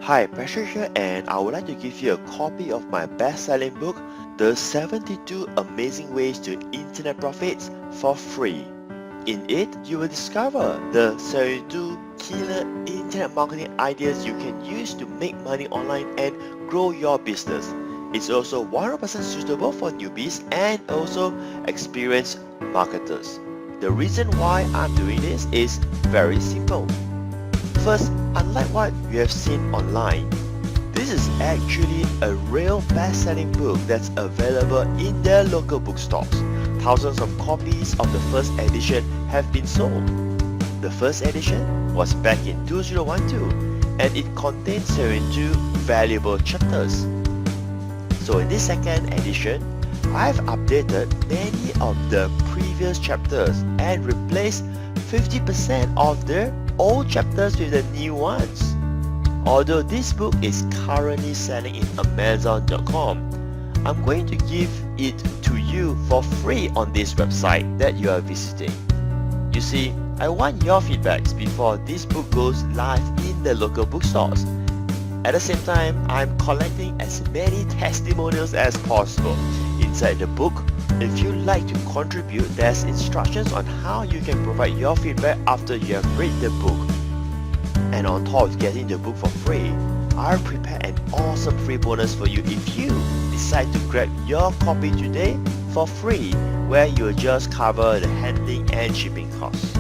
Hi, Patric here, and I would like to give you a copy of my best-selling book, The 72 Amazing Ways to Internet Profits, for free. In it, you will discover the 72 killer internet marketing ideas you can use to make money online and grow your business. It's also 100% suitable for newbies and also experienced marketers. The reason why I'm doing this is very simple. First, unlike what you have seen online, this is actually a real best-selling book that's available in their local bookstores. Thousands of copies of the first edition have been sold. The first edition was back in 2012 and it contains 72 valuable chapters. So in this second edition, I've updated many of the previous chapters and replaced 50% of the old chapters with the new ones. Although this book is currently selling in Amazon.com, I'm going to give it to you for free on this website that you are visiting. You see, I want your feedbacks before this book goes live in the local bookstores. At the same time, I'm collecting as many testimonials as possible. Inside the book, if you'd like to contribute, there's instructions on how you can provide your feedback after you have read the book. And on top of getting the book for free, I've prepared an awesome free bonus for you if you decide to grab your copy today for free, where you'll just cover the handling and shipping costs.